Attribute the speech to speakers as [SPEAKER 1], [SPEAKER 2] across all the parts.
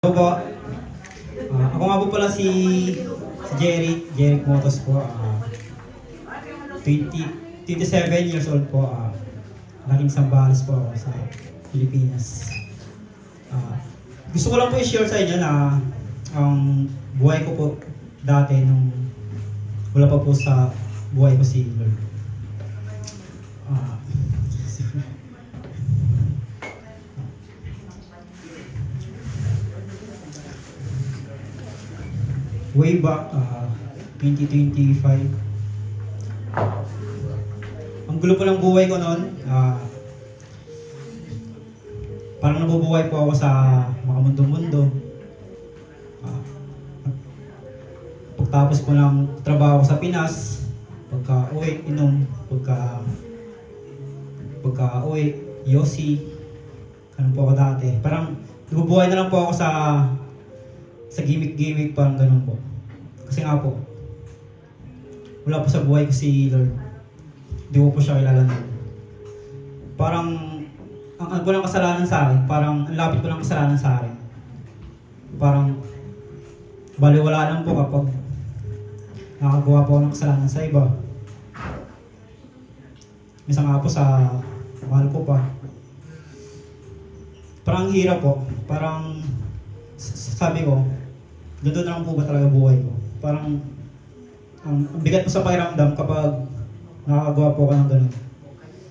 [SPEAKER 1] Hello po. Ako nga po pala si Jerry Motos po. 27 years old po. Laking Sambales po ako sa Pilipinas. Gusto ko lang po i-share sa inyo na ang buhay ko po dati nung wala pa po sa buhay ko si Lord. Way back 2025. Ang gulo po ng buhay ko noon. Parang nabubuhay po ako sa makamundo-mundo. Pagtapos po ng trabaho ko sa Pinas, pagka uwi, inom, pagka uwi, yosi, ano po ako dati. Parang nabubuhay na lang po ako sa gimmick-gimmick, parang ganun po. Kasi nga po, wala po sa buhay ko si Lord. Hindi ko po siya kilala na. Parang, ang po ng kasalanan sa akin, parang ang lapit ko ng kasalanan sa akin. Parang, baliwala lang po kapag nakagawa po ako ng kasalanan sa iba. Minsan nga po sa mahal ko pa. Parang hirap po. Parang, sabi ko, doon na lang po ba talaga buhay ko? Parang, ang bigat po sa pakiramdam kapag nakakagawa po ka ng ganun.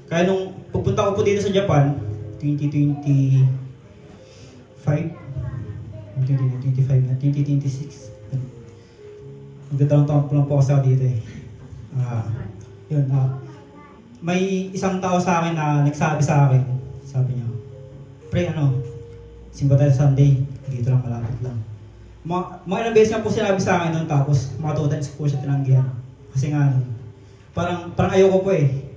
[SPEAKER 1] Kaya nung pupunta ko po dito sa Japan, 2025 na, 2026. Magdadalawang taon po lang po ako sa dito eh. May isang tao sa akin na nagsabi sa akin, sabi niya, pre, simba tayo Sunday, dito lang, malapit lang. Mga ilang beses nga po sinabi sa akin nun, tapos mga 2 times po siya tinanggihan. Kasi nga parang ayoko po eh.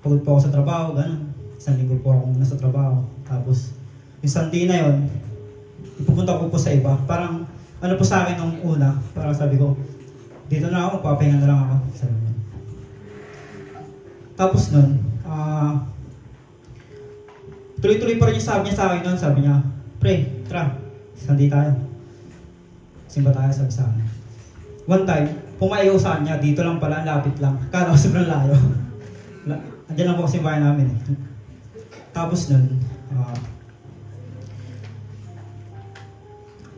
[SPEAKER 1] Pagod po ako sa trabaho, gano'n. Isang linggo po ako nasa trabaho. Tapos, yung Sunday na yon, ipupunta ko po sa iba. Parang, ano po sa akin nung una, parang sabi ko, dito na ako, papahinga na lang ako. Sabi niya. Tapos nun, tuloy-tuloy pa rin yung sabi niya sa akin nun. Sabi niya, pre, tara, Sunday tayo. Simba tayo, sabi sa akin. One time, pumayaw sa kanya, dito lang pala, lapit lang. Kala ko sobrang layo. Andiyan lang po kasi bahay namin eh. Tapos nun,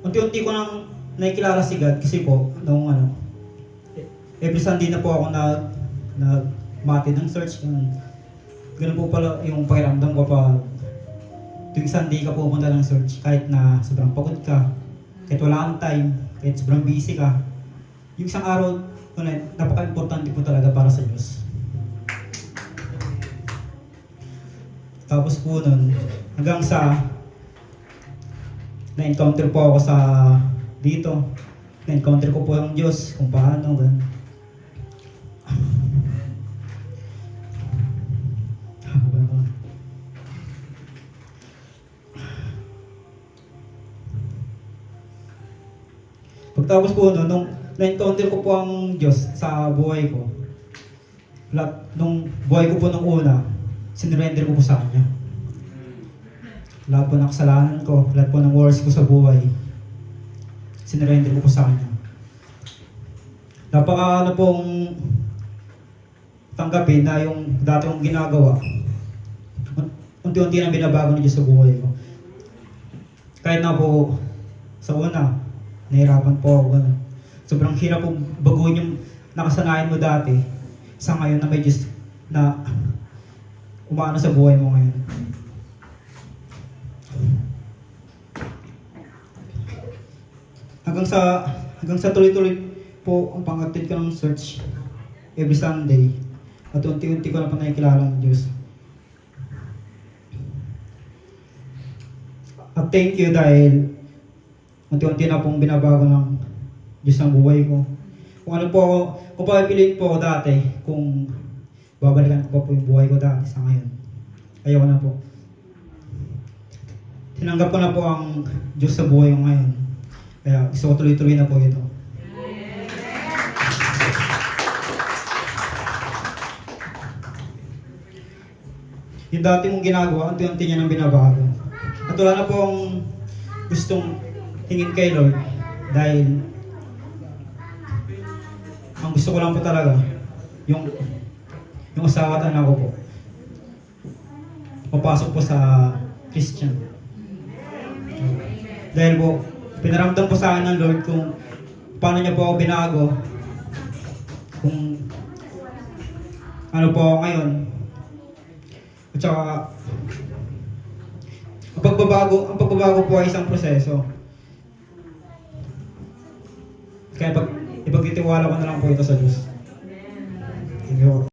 [SPEAKER 1] unti-unti ko nang nakikilala si God kasi po, nung every Sunday na po ako nagmati ng search. Ganun po pala yung pakiramdam ko pa tuwing Sunday ka pupunta ng search, kahit na sobrang pagod ka, kahit wala kang time, kahit sobrang busy ka. Yung isang araw, napaka-importante po talaga para sa Diyos. Tapos po nun, hanggang sa na-encounter po ako sa dito. Na-encounter ko po ang Diyos, kung paano, ganun. Pagtapos po nung na-encounter ko po ang Diyos sa buhay ko, nung buhay ko po nung una, sinurrender ko po sa Kanya. Lahat po ng kasalanan ko, lahat po ng worries ko sa buhay, sinurrender ko po sa Kanya. Napaka pong tanggapin na yung dati kong ginagawa, unti-unti na binabago ng Diyos sa buhay ko. Kahit na po sa una, nahirapan po ako. Sobrang hirap po baguhin yung nakasanayan mo dati sa ngayon na may Diyos na umaano sa buhay mo ngayon. Hanggang sa tuloy-tuloy po ang pang-attend ko ng search every Sunday at unti-unti ko na po nakikilala ng Diyos. At thank you dahil unti-unti na pong binabago ng Diyos ang buhay ko. Kung papipiliin po ako dati, kung babalikan ko pa po yung buhay ko dati sa ngayon, ayaw na po. Tinanggap ko na po ang Diyos sa buhay ko ngayon. Kaya gusto ko tuloy-tuloy na po ito. Yung dati mong ginagawa, unti-unti niya nang binabago. At wala na pong gustong hingin kay Lord dahil ang gusto ko lang po talaga yung asawa at anak ko po papasok po sa Christian. Dahil po, pinaramdam po sa akin ng Lord kung paano niya po ako binago, kung ano po ako ngayon. At saka, ang pagbabago po ay isang proseso. Kaya ipagtitiwala ko na lang po ito sa Diyos. Thank you.